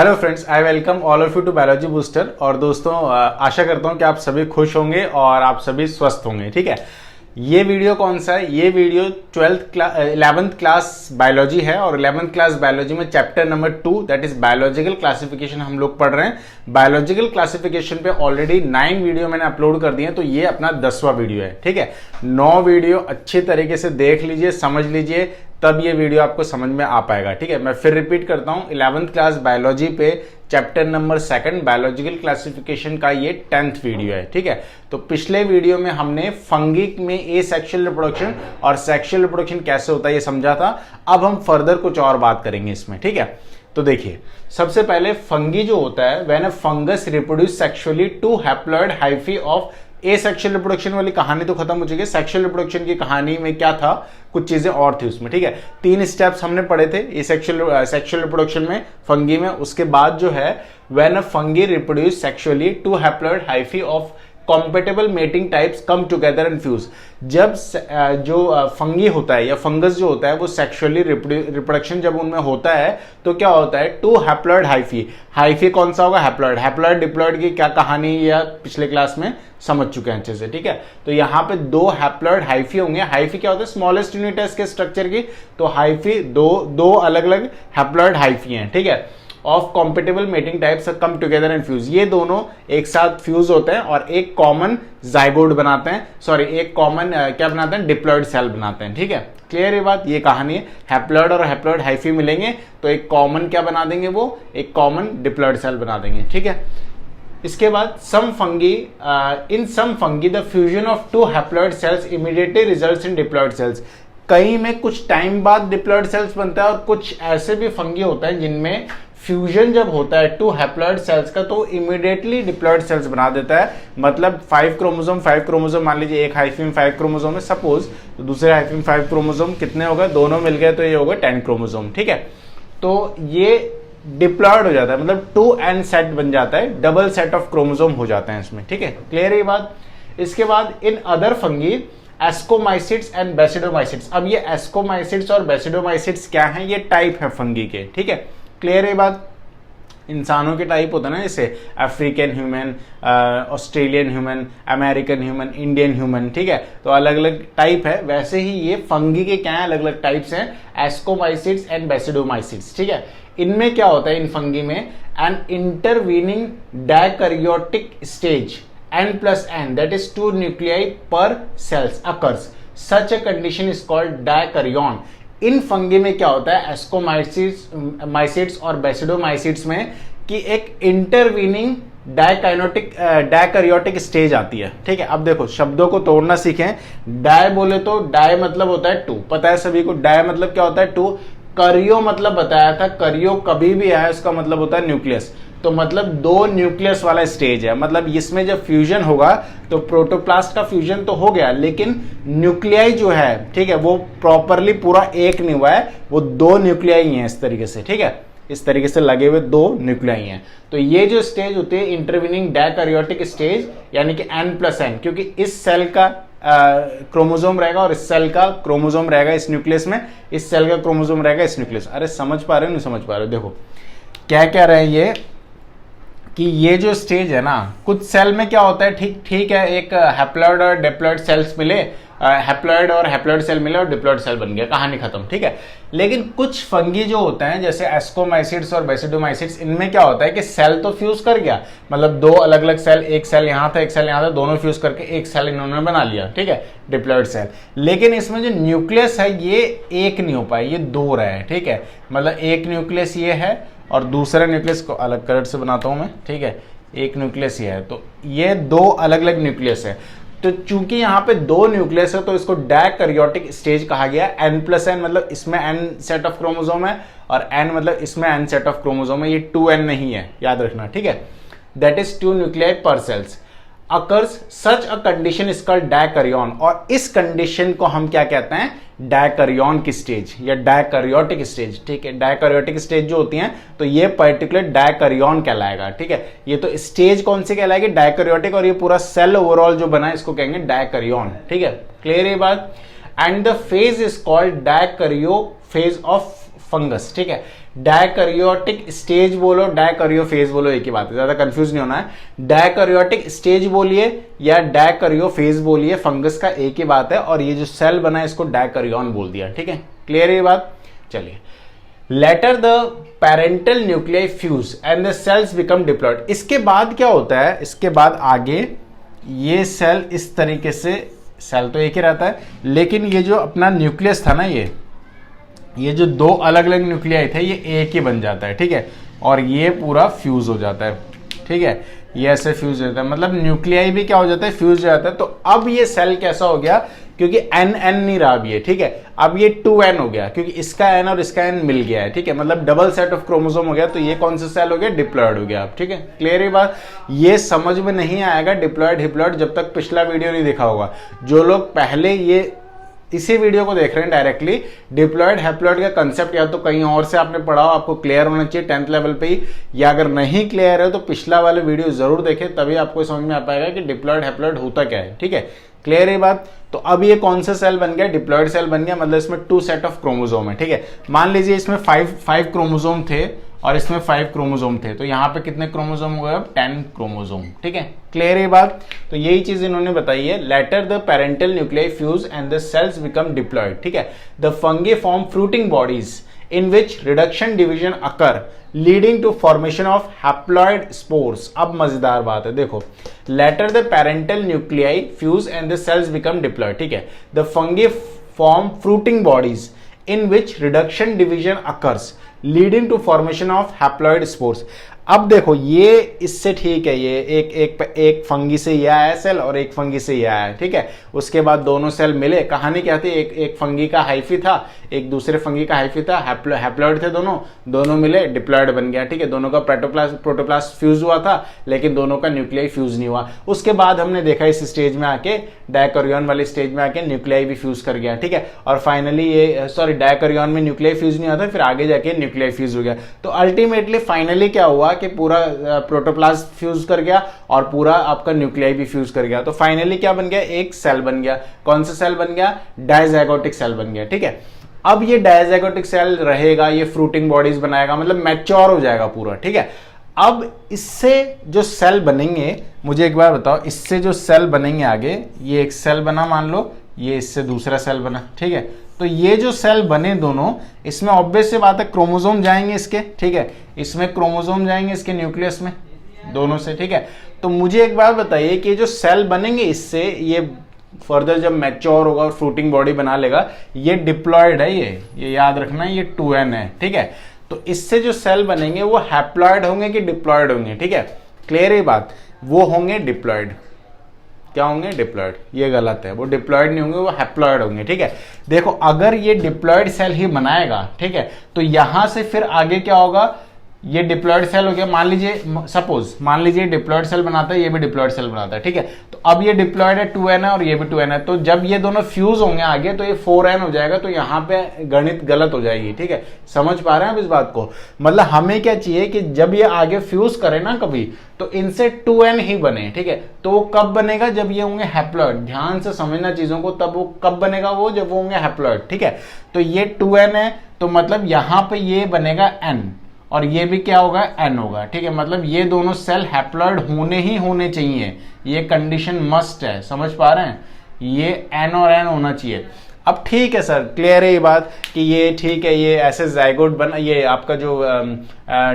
Hello friends, I welcome all of you to biology booster. और दोस्तों, आशा करता हूं कि आप सभी खुश होंगे और आप सभी स्वस्थ होंगे। ठीक है, ये वीडियो कौन सा है? ये वीडियो 11th क्लास बायोलॉजी है और 11th क्लास बायोलॉजी में chapter number 2 that is biological classification हम लोग पढ़ रहे हैं। बायोलॉजिकल क्लासिफिकेशन पे ऑलरेडी 9 वीडियो मैंने अपलोड कर दिए हैं, तो ये अपना 10वां वीडियो है। ठीक है, 9 वीडियो अच्छे तरीके से देख लीजिए, समझ लीजिए, तब ये वीडियो आपको समझ में आ पाएगा। ठीक है, मैं फिर रिपीट करता हूं, 11th क्लास बायोलॉजी पे चैप्टर नंबर 2 बायोलॉजिकल क्लासिफिकेशन का ये 10th वीडियो है। ठीक है, तो पिछले वीडियो में हमने फंगी में ए सेक्सुअल रिप्रोडक्शन और सेक्सुअल रिप्रोडक्शन कैसे होता है ये समझा था। अब हम फर्दर कुछ और बात करेंगे इसमें। ठीक है, तो देखिए, सबसे पहले फंगी जो होता है, when a fungus reproduce sexually two haploid hyphae of asexual reproduction वाली कहानी तो खत्म हो चुकी है। सेक्सुअल रिप्रोडक्शन की कहानी में क्या था, कुछ चीजें और थी उसमें। ठीक है, 3 स्टेप्स हमने पढ़े थे ए सेक्सुअल रिप्रोडक्शन में, फंगी में। उसके बाद जो है, when a fungi reproduce sexually two haploid hyphae of compatible mating types come together and fuse. जब जो फंगी होता है या फंगस जो होता है वो सेक्सुअली रिप्रोडक्शन जब उनमें होता है तो क्या होता है, टू हैप्लॉइड हाइफी। हाइफी कौन सा होगा? हैप्लॉइड। हैप्लॉइड डिप्लॉइड की क्या कहानी या पिछले क्लास में समझ चुके हैं अच्छे से। ठीक है, तो यहाँ पे 2 हैप्लॉइड हाइफी होंगे। हाइफी क्या होता है? स्मॉलेस्ट यूनिट है इसके स्ट्रक्चर की। तो हाइफी दो अलग अलग हैप्लॉइड हाइफी हैं। ठीक है, of compatible mating types come together and fuse. ये दोनों एक साथ फ्यूज होते हैं और एक कॉमन जाइगोट बनाते हैं, सॉरी एक कॉमन क्या बनाते हैं, डिप्लॉइड सेल बनाते हैं। ठीक है, क्लियर ये बात? ये कहानी है, हैप्लॉइड और हैप्लॉइड हाइफी मिलेंगे तो एक कॉमन क्या बना देंगे, वो एक कॉमन डिप्लॉइड सेल बना देंगे। ठीक है, इसके बाद some fungi, in some fungi the fusion of 2 haploid cells immediately results in diploid cells. कई में कुछ टाइम बाद डिप्लॉइड सेल्स बनता है और कुछ ऐसे भी फंगी होता है जिनमें फ्यूजन जब होता है 2 हैप्लॉइड सेल्स का तो इमीडिएटली डिप्लॉइड सेल्स बना देता है। मतलब 5 क्रोमोसोम मान लीजिए, एक हाइफी में 5 क्रोमोसोम है सपोज, तो दूसरे हाइफी में 5 क्रोमोसोम कितने हो गए, दोनों मिल गए तो ये होगा 10 क्रोमोसोम। ठीक है, तो ये डिप्लॉयड हो जाता है, मतलब 2n सेट बन जाता है, डबल सेट ऑफ क्रोमोसोम हो जाते हैं इसमें। ठीक है, क्लियर ये बात? इसके बाद in other fungi ascomycetes and basidiomycetes. अब ये एस्कोमाइसिट्स और बेसिडोमाइसिट्स क्या हैं? ये टाइप है फंगी के। ठीक है, क्लियर ये बात? इंसानों के टाइप होता है ना, जैसे African human, Australian human, American human, Indian human. ठीक है, तो अलग अलग टाइप है। वैसे ही ये फंगी के क्या है, अलग अलग टाइप्स हैं, एस्कोमाइसिट्स एंड बेसिडोमाइसिट्स। ठीक है, इनमें क्या होता है, इन फंगी में an intervening dikaryotic stage n+n that is 2 nuclei per cells occurs. Such a condition is called dikaryon. In fungi में क्या होता है, एस्कोमाइसिट्स और बेसिडोमाइसिट्स में, कि एक इंटरवीनिंग डायकैरियोटिक स्टेज आती है। ठीक है, अब देखो शब्दों को तोड़ना सीखें। डाय बोले तो डाय मतलब होता है 2, पता है सभी को। डाय मतलब क्या होता है? 2। करियो मतलब बताया था, करियो कभी भी आया उसका मतलब होता है न्यूक्लियस। तो मतलब 2 न्यूक्लियस वाला स्टेज है। मतलब इसमें जब फ्यूजन होगा तो प्रोटोप्लास्ट का फ्यूजन तो हो गया, लेकिन न्यूक्लियाई जो है, ठीक है, वो प्रॉपरली पूरा एक नहीं हुआ है, वो 2 न्यूक्लियाई हैं इस तरीके से। ठीक है, इस तरीके से लगे हुए 2 न्यूक्लियाई हैं। तो ये जो स्टेज होती है इंटरवीनिंग डायकैरियोटिक स्टेज, यानी कि n+n, क्योंकि इस सेल का क्रोमोसोम रहेगा और इस सेल का क्रोमोसोम रहेगा इस न्यूक्लियस में, इस सेल का क्रोमोसोम रहेगा इस न्यूक्लियस। अरे समझ पा रहे हो नहीं समझ पा रहे हो? देखो क्या कह रहे हैं ये, कि ये जो स्टेज है ना, कुछ सेल में क्या होता है, ठीक है, एक हैप्लॉइड और डिप्लॉइड सेल्स मिले, हैप्लॉइड और हैप्लॉइड सेल मिले और डिप्लॉइड सेल बन गया, कहानी खत्म। ठीक है, लेकिन कुछ फंगी जो होते हैं जैसे एस्कोमाइसिट्स और बेसिडोमाइसिट्स, इनमें क्या होता है कि सेल तो फ्यूज कर गया, मतलब 2 अलग अलग सेल, एक सेल यहाँ था एक सेल यहाँ था, दोनों फ्यूज करके एक सेल इन्होंने बना लिया। ठीक है, डिप्लॉइड सेल। लेकिन इसमें जो न्यूक्लियस है ये एक नहीं हो पाया, ये 2 रहे। ठीक है, मतलब एक न्यूक्लियस ये है और दूसरा न्यूक्लियस को अलग कलर से बनाता हूं मैं। ठीक है, एक न्यूक्लियस ये है, तो ये 2 अलग अलग न्यूक्लियस है। तो चूंकि यहाँ पे 2 न्यूक्लियस है तो इसको डायकैरियोटिक स्टेज कहा गया। n+n मतलब इसमें n सेट ऑफ क्रोमोसोम है और n मतलब इसमें n सेट ऑफ क्रोमोसोम है, ये 2n नहीं है, याद रखना। ठीक है, that is 2 nuclei per cells occurs such a condition is called dikaryon. और इस कंडीशन को हम क्या कहते हैं, डायकैरियन की स्टेज या डायकैरियोटिक स्टेज। ठीक है, डायकैरियोटिक स्टेज जो होती हैं तो ये पर्टिकुलर डायकैरियन कहलाएगा। ठीक है, ये तो स्टेज कौन सी कहलाएगी, डायकैरियोटिक, और ये पूरा सेल ओवरऑल जो बना है इसको कहेंगे डायकैरियन। ठीक है, क्लियर ये बात? And the phase is called dikaryo phase of fungus. ठीक है, डायकैरियोटिक स्टेज बोलो, डायकैरियोफेज बोलो, एक ही बात है, ज्यादा कंफ्यूज नहीं होना है। डायकैरियोटिक स्टेज बोलिए या डायकैरियोफेज बोलिए, फंगस का एक ही बात है। और ये जो सेल बना है इसको डायकैरियन बोल दिया, ठीक है, क्लियर है ये बात। चलिए, later the parental nuclei fuse and the cells become diploid. इसके बाद क्या होता है, इसके बाद आगे ये सेल इस तरीके से, सेल तो एक ही रहता है लेकिन ये जो अपना न्यूक्लियस था ना, ये जो दो अलग अलग न्यूक्लियाई थे ये एक ही बन जाता है, ठीक है, और ये पूरा फ्यूज हो जाता है, ठीक है, ये ऐसे फ्यूज हो जाता है, मतलब न्यूक्लियाई भी क्या हो जाता है, फ्यूज हो जाता है। तो अब ये सेल कैसा हो गया, क्योंकि एन एन नहीं रहा अब ये, ठीक है, अब ये 2n हो गया क्योंकि इसका n और इसका n मिल गया है, ठीक है, मतलब डबल सेट ऑफ क्रोमोसोम हो गया। तो ये कौन सा सेल हो गया, डिप्लॉयड हो गया, ठीक है, क्लियर है बात। ये समझ में नहीं आएगा डिप्लॉयड हिप्लॉयड जब तक पिछला वीडियो नहीं देखा होगा। जो लोग पहले ये इसी वीडियो को देख रहे हैं डायरेक्टली, डिप्लॉयड हैप्लॉयड का कंसेप्ट या तो कहीं और से आपने पढ़ा हो, आपको क्लियर होना चाहिए 10th लेवल पे ही, या अगर नहीं क्लियर है तो पिछला वाले वीडियो जरूर देखें, तभी आपको समझ में आ पाएगा कि डिप्लॉयड हैप्लॉयड होता क्या है, ठीक है, क्लियर है बात। तो अब ये कौन सा सेल बन गया, डिप्लॉयड सेल बन गया, मतलब इसमें 2 सेट ऑफ क्रोमोसोम है, ठीक है। मान लीजिए इसमें 5 क्रोमोसोम थे और इसमें 5 क्रोमोसोम थे, तो यहाँ पे कितने क्रोमोसोम हो गए, अब 10 क्रोमोसोम, ठीक है, क्लियर है बात। तो यही चीज इन्होंने बताई है, later the parental nuclei fuse and the cells become diploid, ठीक है। The fungi form fruiting bodies in which reduction division occur leading to formation of haploid spores। अब मजेदार बात है, देखो, later the parental nuclei fuse and the cells become diploid, ठीक है। The fungi form fruiting bodies in which reduction division occurs leading to formation of haploid spores। अब देखो ये इससे ठीक है, ये एक फंगी से ये आया सेल और एक फंगी से ये आया, ठीक है। उसके बाद दोनों सेल मिले, कहानी क्या थी, एक फंगी का हाइफी था, एक दूसरे फंगी का हाइफी था, हैप्लॉइड थे दोनों मिले, डिप्लॉयड बन गया, ठीक है। दोनों का प्रोटोप्लास्ट फ्यूज हुआ था लेकिन दोनों का न्यूक्लियाई फ्यूज नहीं हुआ। उसके बाद हमने देखा इस स्टेज में आके, डायकैरियन वाली स्टेज में आके न्यूक्लियाई भी फ्यूज कर गया, ठीक है। और फाइनली ये डायकैरियन में न्यूक्लियाई फ्यूज नहीं हुआ था, फिर आगे जाके न्यूक्लियाई फ्यूज हो गया। तो अल्टीमेटली फाइनली क्या हुआ कि पूरा प्रोटोप्लास्ट फ्यूज कर गया और पूरा आपका न्यूक्लियाई भी फ्यूज कर गया। तो फाइनली क्या बन गया, एक सेल बन गया। कौन सा सेल बन गया, डायजाइगोटिक सेल बन गया, ठीक है। अब ये डायजाइगोटिक सेल रहेगा, ये फ्रूटिंग बॉडीज बनाएगा, मतलब मैच्योर हो जाएगा पूरा, ठीक है। अब इससे जो सेल बनेंगे, मुझे एक बार बताओ, इससे जो सेल बनेंगे आगे, ये एक सेल बना मान लो, ये इससे दूसरा सेल बना, ठीक है। तो ये जो सेल बने दोनों, इसमें ऑब्वियस सी बात है क्रोमोसोम जाएंगे इसके, ठीक है, इसमें क्रोमोसोम जाएंगे इसके न्यूक्लियस में, दोनों से, ठीक है। तो मुझे एक बात बताइए कि जो सेल बनेंगे इससे, ये फर्दर जब मैच्योर होगा और फ्रूटिंग बॉडी बना लेगा, ये डिप्लॉयड है, ये याद रखना, ये 2n है, ठीक है। तो इससे जो सेल बनेंगे वो हैप्लॉयड होंगे कि डिप्लॉयड होंगे, ठीक है, क्लियर है बात, वो होंगे डिप्लॉयड। क्या होंगे, डिप्लॉयड, ये गलत है, वो डिप्लॉयड नहीं होंगे, वो हैप्लॉयड होंगे, ठीक है। देखो अगर ये डिप्लॉयड सेल ही बनाएगा, ठीक है, तो यहां से फिर आगे क्या होगा, ये डिप्लॉयड सेल हो गया, मान लीजिए डिप्लॉयड सेल बनाता है, ये भी डिप्लॉयड सेल बनाता है, ठीक है। तो अब ये डिप्लॉयड है, 2n है और ये भी 2n है, तो जब ये दोनों फ्यूज होंगे आगे तो ये 4n हो जाएगा, तो यहाँ पे गणित गलत हो जाएगी, ठीक है। समझ पा रहे हैं आप इस बात को, मतलब हमें क्या चाहिए कि जब ये आगे फ्यूज करे ना कभी, तो इनसे 2n ही बने, ठीक है। तो वो कब बनेगा, जब ये होंगे हैप्लॉयड, ध्यान से समझना चीजों को, तब वो कब बनेगा, वो जब वो होंगे हैप्लॉयड, ठीक है। तो ये 2n है, तो मतलब यहाँ पे ये बनेगा n और ये भी क्या होगा, n होगा, ठीक है। मतलब ये दोनों सेल हैप्लॉयड होने चाहिए, ये कंडीशन मस्ट है, समझ पा रहे हैं, ये n और n होना चाहिए। अब ठीक है सर, क्लियर है ये बात कि ये ठीक है, ये ऐसे जाइगोट बना, ये आपका जो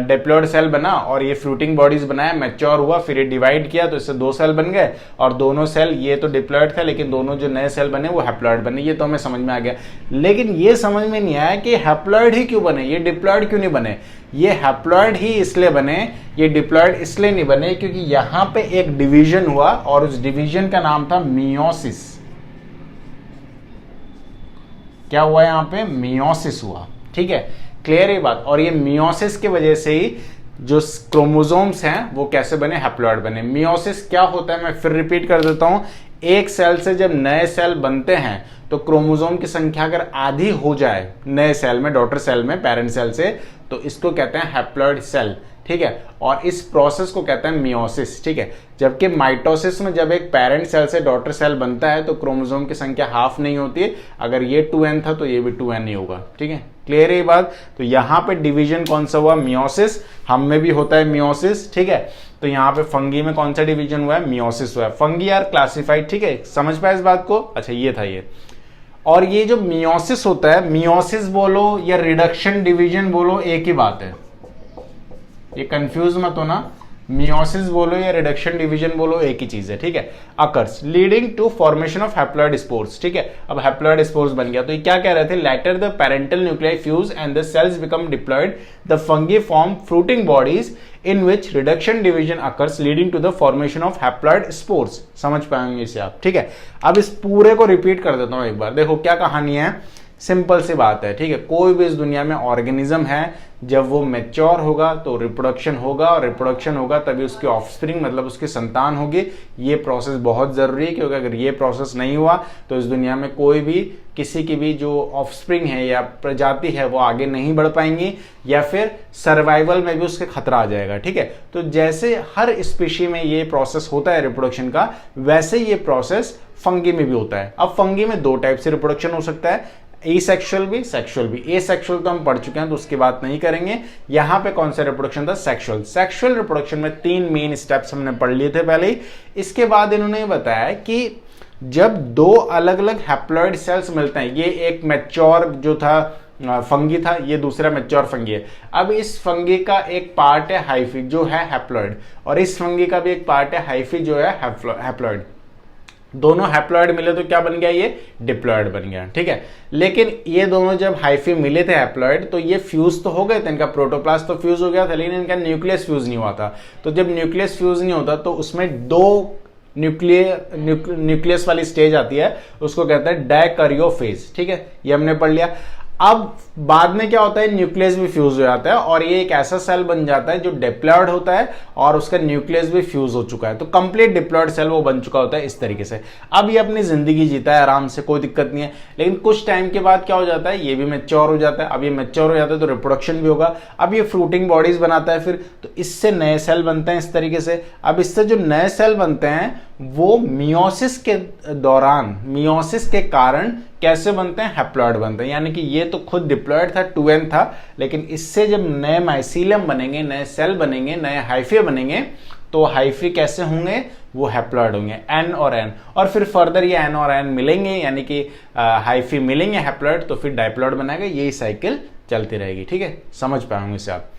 डिप्लॉयड सेल बना और ये फ्रूटिंग बॉडीज बनाया, मैच्योर हुआ, फिर ये डिवाइड किया तो इससे 2 सेल बन गए और दोनों सेल, ये तो डिप्लॉयड था लेकिन दोनों जो नए सेल बने वो हैप्लॉयड बने, ये तो हमें समझ में आ गया। लेकिन ये समझ में नहीं आया कि हैप्लॉयड ही क्यों बने, ये डिप्लॉयड क्यों नहीं बने। ये हैप्लॉयड ही इसलिए बने, ये डिप्लॉयड इसलिए नहीं बने क्योंकि यहां पे एक डिवीजन हुआ और उस डिवीजन का नाम था मियोसिस। क्या हुआ, यहां पे मियोसिस हुआ, ठीक है, क्लियर है बात। और ये मियोसिस की वजह से ही जो क्रोमोसोम्स हैं वो कैसे बने, हैप्लॉयड बने। मियोसिस क्या होता है, मैं फिर रिपीट कर देता हूं, एक सेल से जब नए सेल बनते हैं तो क्रोमोसोम की संख्या अगर आधी हो जाए नए सेल में, डॉटर सेल में, पेरेंट सेल से, तो इसको कहते हैं हैप्लॉयड सेल। ठीक है, और इस प्रोसेस को कहते हैं मियोसिस, ठीक है। जबकि माइटोसिस में जब एक पेरेंट सेल से डॉटर सेल बनता है तो क्रोमोसोम की संख्या हाफ नहीं होती है, अगर ये 2n था तो ये भी 2n ही होगा, ठीक है। क्लियर है ये बात? तो यहाँ पे डिवीजन कौन सा हुआ? मियोसिस। हम में भी होता है मियोसिस, ठीक है। तो यहाँ पे फंगी में कौन सा डिवीजन हुआ है? मियोसिस हुआ है। फंगी आर क्लासिफाइड, ठीक है, समझ पाए इस बात को? अच्छा, ये था ये। और ये जो मियोसिस होता है, मियोसिस बोलो या रिडक्शन डिवीजन बोलो, एक ही बात है, ये कंफ्यूज मत होना। मियोसिस बोलो या रिडक्शन डिवीजन बोलो, एक ही चीज है, ठीक है। Occurs leading to formation of haploid spores, ठीक है। अब हैप्लॉइड स्पोर्स बन गया, तो ये क्या कह रहे थे? Later the parental nuclei fuse and the cells become diploid, the fungi form fruiting bodies in which reduction division occurs leading to the formation of haploid spores। समझ पाएंगे इसे आप, ठीक है। अब इस पूरे को रिपीट कर देता हूं एक बार। देखो क्या कहानी है, सिंपल सी बात है, ठीक है। कोई भी इस दुनिया में ऑर्गेनिज्म है, जब वो मैच्योर होगा तो रिप्रोडक्शन होगा, और रिप्रोडक्शन होगा तभी उसकी ऑफस्प्रिंग मतलब उसकी संतान होगी। ये प्रोसेस बहुत जरूरी है, क्योंकि अगर ये प्रोसेस नहीं हुआ तो इस दुनिया में कोई भी किसी की भी जो ऑफस्प्रिंग है या प्रजाति है वो आगे नहीं बढ़ पाएंगी, या फिर सर्वाइवल में भी उसके खतरा आ जाएगा, ठीक है। तो जैसे हर स्पीशी में ये प्रोसेस होता है रिप्रोडक्शन का, वैसे ये प्रोसेस फंगी में भी होता है। अब फंगी में दो टाइप से रिप्रोडक्शन हो सकता है, एसेक्सुअल भी, सेक्सुअल भी। एसेक्सुअल तो हम पढ़ चुके हैं तो उसकी बात नहीं करेंगे। यहां पे कौन सा रिप्रोडक्शन था? सेक्सुअल। सेक्सुअल रिप्रोडक्शन में 3 मेन स्टेप्स हमने पढ़ लिए थे पहले ही। इसके बाद इन्होंने बताया कि जब 2 अलग अलग हैप्लॉइड सेल्स मिलते हैं, ये एक मैच्योर जो था फंगी था, ये दूसरा मैच्योर फंगी है। अब इस फंगी का एक पार्ट है हाइफी जो है हैप्लॉइड, और इस फंगी का भी एक पार्ट है हाइफी जो है हैप्लॉइड। दोनों हैप्लॉइड मिले तो क्या बन गया? ये डिप्लॉइड बन गया, ठीक है। लेकिन ये दोनों जब हाइफी मिले थे हैप्लॉइड, तो ये फ्यूज तो हो गए थे, इनका प्रोटोप्लास्ट तो फ्यूज हो गया था, लेकिन इनका न्यूक्लियस फ्यूज नहीं हुआ था। तो जब न्यूक्लियस फ्यूज नहीं होता तो उसमें 2 न्यूक्लियस वाली स्टेज आती है, उसको कहते हैं डायकैरियोफेज, ठीक है। ये हमने पढ़ लिया। अब बाद में क्या होता है? न्यूक्लियस भी फ्यूज हो जाता है, और ये एक ऐसा सेल बन जाता है जो डिप्लॉयड होता है और उसका न्यूक्लियस भी फ्यूज हो चुका है, तो कंप्लीट डिप्लॉयड सेल वो बन चुका होता है इस तरीके से। अब ये अपनी जिंदगी जीता है आराम से, कोई दिक्कत नहीं है। लेकिन कुछ टाइम के बाद क्या हो जाता है? ये भी मैच्योर हो जाता है। अब ये मैच्योर हो जाता है तो रिप्रोडक्शन भी होगा। अब ये फ्रूटिंग बॉडीज बनाता है फिर, तो इससे नए सेल बनते हैं इस तरीके से। अब इससे जो नए सेल बनते हैं वो मियोसिस के दौरान, मियोसिस के कारण कैसे बनते हैं? हैप्लॉइड बनते हैं। यानी कि ये तो खुद डिप्लॉइड था, 2n था, लेकिन इससे जब नए माइसीलियम बनेंगे, नए सेल बनेंगे, नए हाइफी बनेंगे, तो हाइफी कैसे होंगे? वो हैप्लॉइड होंगे, n और n, और फिर फर्दर ये n और n मिलेंगे, यानी कि हाइफी मिलेंगे हैप्लॉइड, तो फिर डाइप्लॉइड बनाएगा। यही साइकिल चलती रहेगी, ठीक है। समझ पाएंगे इसे आप।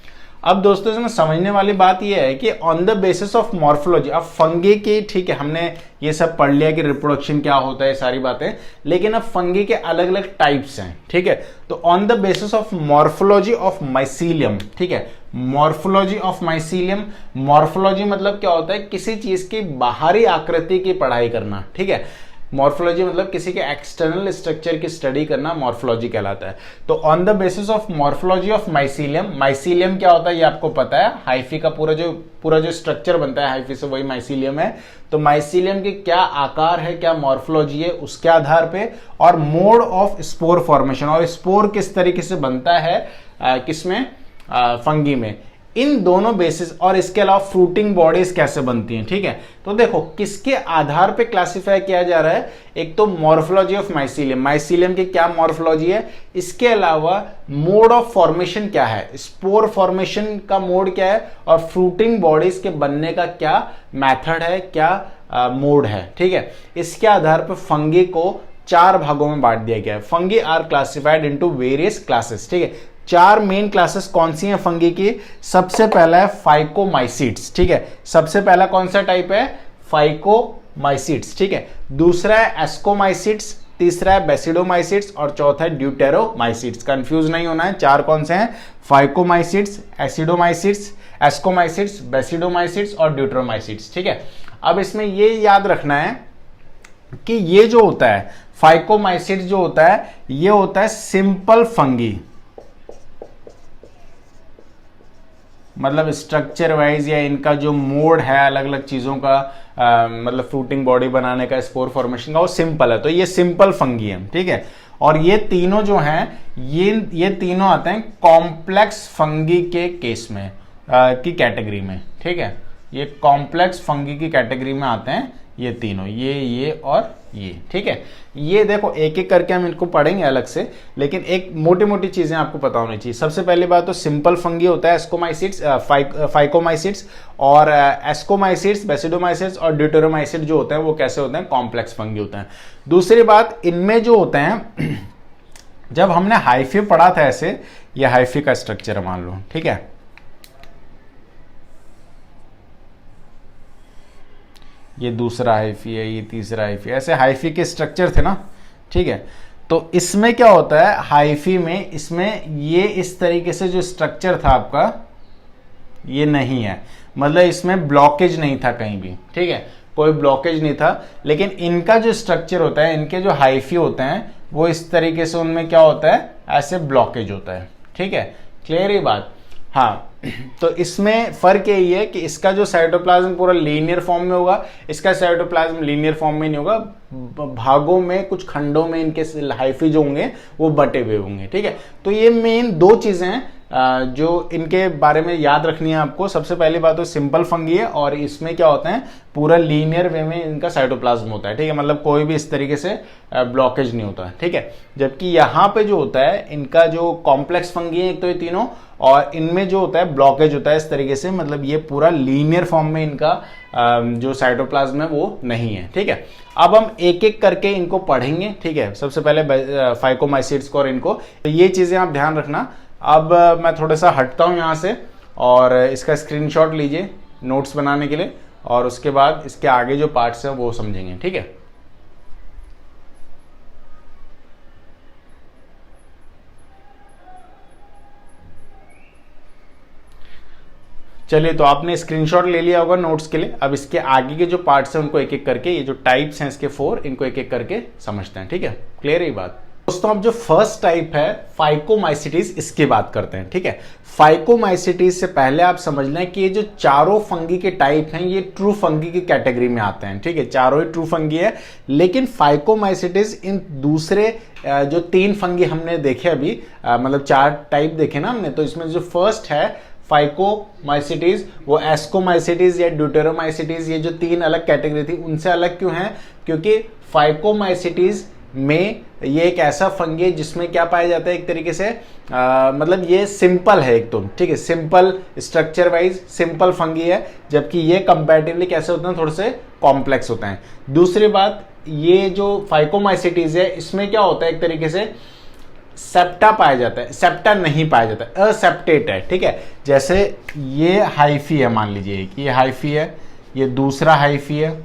अब दोस्तों इसमें समझने वाली बात यह है कि on the basis of morphology, अब फंगी की, ठीक है, हमने ये सब पढ़ लिया कि रिप्रोडक्शन क्या होता है, सारी बातें, लेकिन अब फंगी के अलग अलग टाइप्स हैं, ठीक है। तो on the basis of morphology of mycelium, ठीक है, मॉर्फोलॉजी ऑफ माइसीलियम। मॉर्फोलॉजी मतलब क्या होता है? किसी चीज की बाहरी आकृति की पढ़ाई करना, ठीक है। मॉर्फोलॉजी मतलब किसी के एक्सटर्नल स्ट्रक्चर की स्टडी करना मॉर्फोलॉजी कहलाता है। तो on the basis of morphology of mycelium, mycelium क्या होता है ये आपको पता है, हाइफी का पूरा जो स्ट्रक्चर बनता है हाइफी से, वही माइसीलियम है। तो माइसीलियम के क्या आकार है, क्या मॉर्फोलॉजी है, उसके आधार पे, और मोड ऑफ स्पोर फॉर्मेशन, और स्पोर किस तरीके से बनता है किसमें? फंगी में। इन दोनों बेसिस, और इसके अलावा फ्रूटिंग बॉडीज कैसे बनती हैं, ठीक है। तो देखो किसके आधार पे क्लासिफाई किया जा रहा है? एक तो मॉर्फोलॉजी ऑफ माइसीलियम, माइसीलियम की क्या मॉर्फोलॉजी है, इसके अलावा मोड ऑफ फॉर्मेशन क्या है, स्पोर फॉर्मेशन का मोड क्या है, और फ्रूटिंग बॉडीज के बनने का क्या मेथड है, क्या मोड है, ठीक है। इसके आधार पर फंगी को 4 भागों में बांट दिया गया है। Fungi are classified into various classes, ठीक है। 4 मेन क्लासेस कौन सी हैं फंगी की? सबसे पहला है फाइकोमाइसीट्स, ठीक है। सबसे पहला कौन सा टाइप है? फाइकोमाइसीट्स, ठीक है। दूसरा है एस्कोमाइसीट्स, तीसरा है बेसिडोमाइसीट्स, और चौथा है ड्यूटेरोमाइसीट्स। कंफ्यूज नहीं होना है, 4 कौन से हैं? फाइकोमाइसीट्स, एसिडोमाइसीट्स, एस्कोमाइसीट्स, बेसिडोमाइसीट्स और ड्यूटेरोमाइसीट्स, ठीक है। अब इसमें ये याद रखना है कि ये जो होता है फाइकोमाइसीट्स जो होता है, ये होता है सिंपल फंगी, मतलब स्ट्रक्चर वाइज या इनका जो मोड है अलग अलग चीजों का, मतलब फ्रूटिंग बॉडी बनाने का, स्पोर फॉर्मेशन का, वो सिंपल है। तो ये सिंपल फंगी है, ठीक है। और ये तीनों जो हैं, ये तीनों आते हैं कॉम्प्लेक्स फंगी के केस में। की कैटेगरी में, ठीक है, ये कॉम्प्लेक्स फंगी की कैटेगरी में आते हैं ये तीनों, ये और ये, ठीक है। ये देखो एक एक करके हम इनको पढ़ेंगे अलग से, लेकिन एक मोटी मोटी चीजें आपको पता होनी चाहिए। सबसे पहली बात तो सिंपल फंगी होता है एस्कोमाइसिट्स, फाइकोमाइसिट्स, और एस्कोमाइसिट्स, बेसिडोमाइसिट्स और ड्यूटेरोमाइसिट जो होते हैं वो कैसे होते हैं, कॉम्प्लेक्स फंगी होते हैं। दूसरी बात, इनमें जो होते हैं जब हमने हाइफी पढ़ा था ऐसे, ये हाइफी का स्ट्रक्चर मान लो, ठीक है, ये दूसरा हाइफी है, ये तीसरा हाइफी, ऐसे हाइफी के स्ट्रक्चर थे ना, ठीक है। तो इसमें क्या होता है हाइफी में, इसमें ये इस तरीके से जो स्ट्रक्चर था आपका ये नहीं है, मतलब इसमें ब्लॉकेज नहीं था कहीं भी, ठीक है, कोई ब्लॉकेज नहीं था। लेकिन इनका जो स्ट्रक्चर होता है, इनके जो हाइफी होते हैं वो इस तरीके से, उनमें क्या होता है ऐसे ब्लॉकेज होता है, ठीक है, क्लियर ही बात। हाँ, तो इसमें फर्क यही है कि इसका जो साइटोप्लाज्म पूरा लीनियर फॉर्म में होगा, इसका साइटोप्लाज्म लीनियर फॉर्म में नहीं होगा, भागों में कुछ खंडों में इनके हाइफी जो होंगे वो बटे हुए होंगे, ठीक है। तो ये मेन दो चीजें हैं जो इनके बारे में याद रखनी है आपको। सबसे पहली बात तो सिंपल फंगी है, और इसमें क्या होता है पूरा लीनियर वे में इनका साइटोप्लाज्म होता है, ठीक है, मतलब कोई भी इस तरीके से ब्लॉकेज नहीं होता है, ठीक है। जबकि यहाँ पे जो होता है इनका जो कॉम्प्लेक्स फंगी है एक तो ये तीनों, और इनमें जो होता है ब्लॉकेज होता है इस तरीके से, मतलब ये पूरा लीनियर फॉर्म में इनका जो साइटोप्लाज्म है वो नहीं है, ठीक है। अब हम एक एक करके इनको पढ़ेंगे, ठीक है। सबसे पहले फाइकोमाइसिट्स को और इनको, तो ये चीजें आप ध्यान रखना। अब मैं थोड़ा सा हटता हूं यहां से, और इसका स्क्रीनशॉट लीजिए नोट्स बनाने के लिए, और उसके बाद इसके आगे जो पार्ट्स हैं वो समझेंगे, ठीक है। चलिए, तो आपने स्क्रीनशॉट ले लिया होगा नोट्स के लिए। अब इसके आगे के जो पार्ट्स हैं उनको एक एक करके, ये जो टाइप्स हैं इसके 4, इनको एक एक करके समझते हैं, ठीक है, क्लियर है ये बात। दोस्तों, अब जो फर्स्ट टाइप है फाइकोमाइसिटीज, इसकी बात करते हैं, ठीक है। फाइकोमाइसिटीज से पहले आप समझ लें कि ये जो चारों फंगी के टाइप हैं ये ट्रू फंगी की कैटेगरी में आते हैं, ठीक है, चारों ही ट्रू फंगी है। लेकिन फाइकोमाइसिटीज इन दूसरे जो 3 फंगी हमने देखे अभी, मतलब 4 टाइप देखे ना हमने, तो इसमें जो फर्स्ट है फाइकोमाइसिटीज, वो एस्कोमाइसिटीज या ड्यूटेरोमाइसिटीज, ये जो 3 अलग कैटेगरी थी उनसे अलग क्यों है, क्योंकि फाइकोमाइसिटीज में ये एक ऐसा फंगी है जिसमें क्या पाया जाता है एक तरीके से मतलब ये सिंपल है एक तो, ठीक है, simple structure wise simple fungi है, जबकि ये कंपैरेटिवली कैसे होते हैं, थोड़े से कॉम्प्लेक्स होते हैं। दूसरी बात, ये जो फाइकोमाइसिटीज है इसमें क्या होता है एक तरीके से सेप्टा पाया जाता है, सेप्टा नहीं पाया जाता है, असेप्टेट है, ठीक है। जैसे ये हाइफी है, मान लीजिए कि ये हाइफी है, ये दूसरा हाइफी है,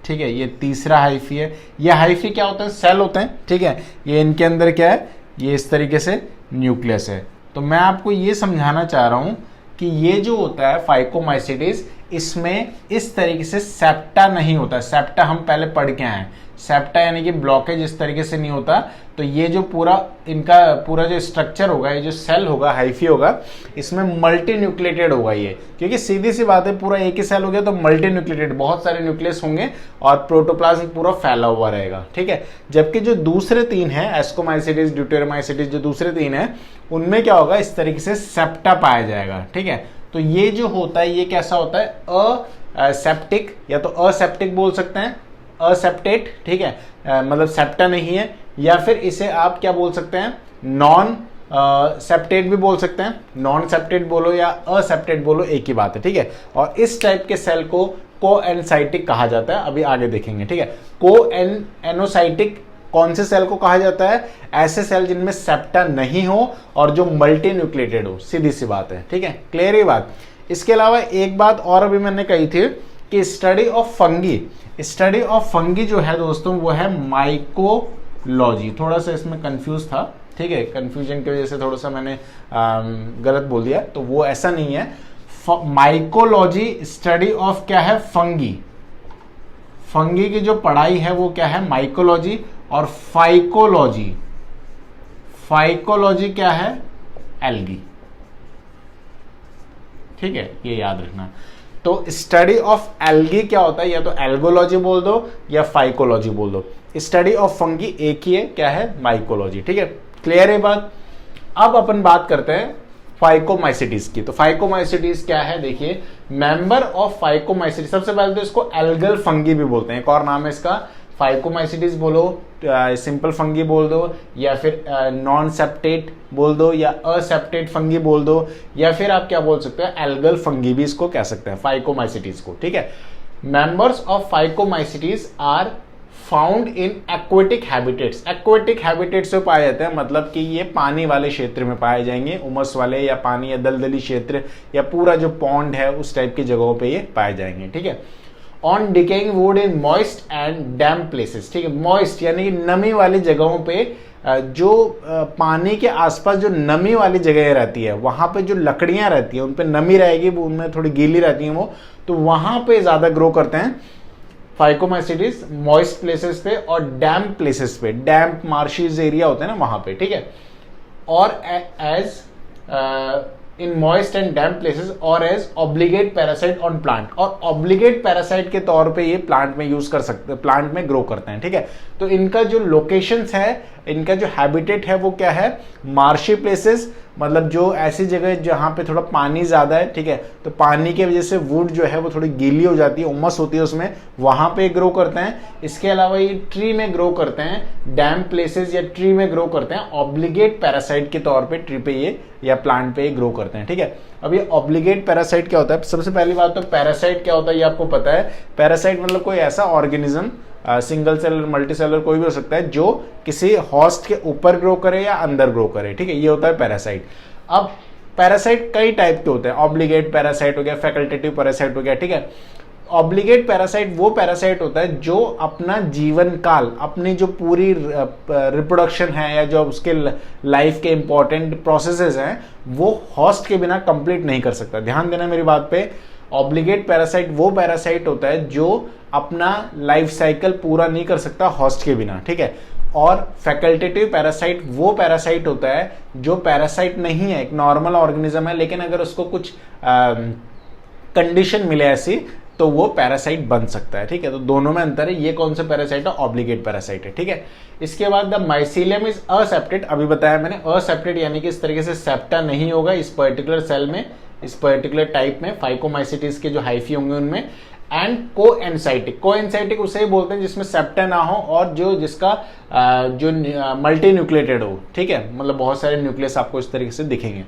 ठीक है, ये तीसरा हाइफी है। ये हाइफी क्या होता है, सेल होते हैं, ठीक है। ये इनके अंदर क्या है, ये इस तरीके से न्यूक्लियस है। तो मैं आपको ये समझाना चाह रहा हूं कि ये जो होता है फाइकोमाइसिटीज, इसमें इस तरीके से सेप्टा नहीं होता। सेप्टा हम पहले पढ़ के आए, सेप्टा यानी कि ब्लॉकेज इस तरीके से नहीं होता। तो ये जो पूरा इनका पूरा जो स्ट्रक्चर होगा, ये जो सेल होगा, हाइफी होगा, इसमें मल्टी न्यूक्लिएटेड होगा ये, क्योंकि सीधी सी बात है पूरा एक ही सेल हो गया तो मल्टी न्यूक्लिएटेड, बहुत सारे न्यूक्लियस होंगे और प्रोटोप्लाज्म पूरा फैला हुआ रहेगा, ठीक है। जबकि जो दूसरे 3 हैं, एस्कोमाइसिटीज, ड्यूटेरोमाइसिटीज, जो दूसरे 3 हैं उनमें क्या होगा, इस तरीके से सेप्टा पाया जाएगा, ठीक है। तो ये जो होता है ये कैसा होता है, असेप्टिक, या तो असेप्टिक बोल सकते हैं, असेप्टेट, ठीक है, मतलब सेप्टा नहीं है, या फिर इसे आप क्या बोल सकते हैं, नॉन सेप्टेट भी बोल सकते हैं। नॉन सेप्टेट बोलो या असेप्टेट बोलो, एक ही बात है, ठीक है। और इस टाइप के सेल को कोएनसाइटिक कहा जाता है, अभी आगे देखेंगे, ठीक है। कोएनोसाइटिक कौन से सेल को कहा जाता है, ऐसे सेल जिनमें सेप्टा नहीं हो और जो मल्टी न्यूक्लिएटेड हो, सीधी सी बात है, ठीक है, क्लियर ही बात। इसके अलावा एक बात और अभी मैंने कही थी कि study of fungi, study of fungi जो है दोस्तों वो है माइकोलॉजी। थोड़ा सा इसमें कंफ्यूज था, ठीक है, कंफ्यूजन की वजह से थोड़ा सा मैंने गलत बोल दिया, तो वो ऐसा नहीं है। माइकोलॉजी स्टडी ऑफ क्या है, फंगी, फंगी की जो पढ़ाई है वो क्या है, माइकोलॉजी। और फाइकोलॉजी, फाइकोलॉजी क्या है, एल्गी, ठीक है, ये याद रखना। तो स्टडी ऑफ एल्गी क्या होता है, या तो एल्गोलॉजी बोल दो या फाइकोलॉजी बोल दो। स्टडी ऑफ फंगी एक ही है, क्या है, माइकोलॉजी, ठीक है, क्लियर है बात। अब अपन बात करते हैं फाइकोमाइसिटीज की। तो फाइकोमाइसिटीज क्या है, देखिए मेंबर ऑफ फाइकोमाइसिटीज, सबसे पहले तो इसको एल्गल फंगी भी बोलते हैं, एक और नाम है इसका, फाइकोमाइसिटीज बोलो, सिंपल फंगी बोल दो, या फिर नॉन सेप्टेट बोल दो, या असेप्टेट फंगी बोल दो, या फिर आप क्या बोल सकते हैं, एल्गल फंगी भी इसको कह सकते हैं फाइकोमाइसिटीज को, ठीक है। Members of phycomycetes are found in aquatic habitats, aquatic habitats में पाए जाते हैं, मतलब कि ये पानी वाले क्षेत्र में पाए जाएंगे, उमस वाले या पानी या दलदली क्षेत्र या पूरा जो पॉन्ड है उस टाइप की जगहों पे ये पाए जाएंगे, ठीक है। On decaying would in moist and damp places, ठीक है, मॉइस्ट यानी कि नमी वाली जगहों पे, जो पानी के आसपास जो नमी वाली जगह रहती है वहां पे जो लकड़ियां रहती है उन पे नमी रहेगी, वो उनमें थोड़ी गीली रहती है वो, तो वहां पे ज्यादा ग्रो करते हैं फाइकोमाइसिटीज, मॉइस्ट प्लेसेस पे और डैम्प प्लेसेस पे, डैम्प मार्शीज एरिया होते हैं ना वहां पे, ठीक है। और as in moist and damp places और as obligate parasite on plant, और ऑब्लिगेट पैरासाइट के तौर पे ये प्लांट में यूज कर सकते हैं, प्लांट में ग्रो करते हैं, ठीक है। तो इनका जो लोकेशंस है, इनका जो हैबिटेट है वो क्या है, मार्शी प्लेसेस, मतलब जो ऐसी जगह जहां पे थोड़ा पानी ज्यादा है, ठीक है, तो पानी की वजह से वुड जो है वो थोड़ी गीली हो जाती है, उमस होती है उसमें, वहां पे ग्रो करते हैं। इसके अलावा ये ट्री में ग्रो करते हैं, डैम प्लेसेस या ट्री में ग्रो करते हैं, ऑब्लिगेट पैरासाइट के तौर पे ट्री पे ये या प्लांट पे ग्रो करते हैं, ठीक है। अब ये ऑब्लिगेट पैरासाइट क्या होता है, सबसे पहली बात तो पैरासाइट क्या होता है ये आपको पता है। पैरासाइट मतलब कोई ऐसा organism, single seller multi cellular कोई भी हो सकता है, जो किसी होस्ट के ऊपर ग्रो करे या अंदर ग्रो करे, ठीक है, ये होता है पैरासाइट। अब पैरासाइट कई टाइप के होते हैं, ऑब्लिगेट पैरासाइट हो गया, फैकल्टेटिव पैरासाइट हो गया, ठीक है। ऑब्लिगेट पैरासाइट वो पैरासाइट होता है जो अपना जीवन काल, अपनी जो पूरी रिप्रोडक्शन है या जो उसके लाइफ के इंपॉर्टेंट प्रोसेसेस हैं वो होस्ट के बिना कंप्लीट नहीं कर सकता। ध्यान देना मेरी बात पे, ऑब्लिगेट पैरासाइट वो पैरासाइट होता है जो अपना लाइफ साइकिल पूरा नहीं कर सकता होस्ट के बिना, ठीक है। और फैकल्टेटिव पैरासाइट वो पैरासाइट होता है जो पैरासाइट नहीं है, एक नॉर्मल ऑर्गेनिज्म है, लेकिन अगर उसको कुछ कंडीशन मिले ऐसी तो वो पैरासाइट बन सकता है, ठीक है। तो दोनों में अंतर है, ये कौन सा पैरासाइट है, ऑब्लिगेट पैरासाइट है, ठीक है। इसके बाद द माइसीलियम इज असेप्टेड, अभी बताया मैंने, असेप्टेड यानी कि इस तरीके से सेप्टा नहीं होगा इस पर्टिकुलर सेल में, इस पर्टिकुलर टाइप में, फाइकोमाइसिटीज के जो हाइफी होंगे उनमें। एंड कोएनसाइटिक, कोएनसाइटिक उसे ही बोलते हैं जिसमें सेप्टा ना हो और जो जिसका जो मल्टी न्यूक्लिएटेड हो, ठीक है, मतलब बहुत सारे न्यूक्लियस आपको इस तरीके से दिखेंगे।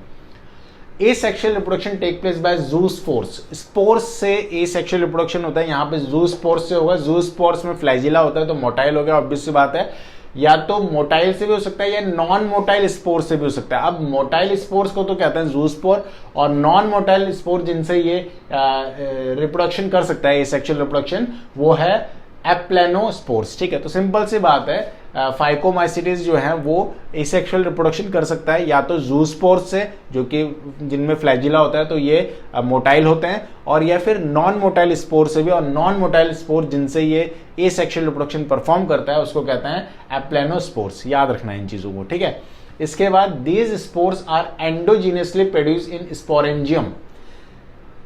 Asexual reproduction take place by zoospores, spores से एसेक्सुअल रिप्रोडक्शन होता है, यहाँ पे ज़ूस्पोर्स से होगा। ज़ूस्पोर्स में फ्लैजिला होता है तो मोटाइल हो गया, ऑब्वियस सी बात है, या तो मोटाइल से भी हो सकता है या नॉन मोटाइल स्पोर से भी हो सकता है। अब मोटाइल स्पोर्स को तो कहते हैं ज़ूस्पोर, और नॉन मोटाइल स्पोर जिनसे ये रिप्रोडक्शन कर सकता है एसेक्सुअल रिप्रोडक्शन, वो है एप्लेनोस्पोर्स, ठीक है। तो सिंपल सी बात है, फाइकोमाइसिटीज जो है वो एसेक्सुअल रिप्रोडक्शन कर सकता है या तो ज़ूस्पोर्स से, जो कि जिनमें फ्लैजिला होता है तो ये मोटाइल होते हैं, और या फिर नॉन मोटाइल स्पोर से भी, और नॉन मोटाइल स्पोर जिनसे ये एसेक्सुअल रिप्रोडक्शन परफॉर्म करता है उसको कहते हैं एप्लेनोस्पोर्स। याद रखना है इन चीजों को, ठीक है। इसके बाद these spores are endogenously produce in sporangium.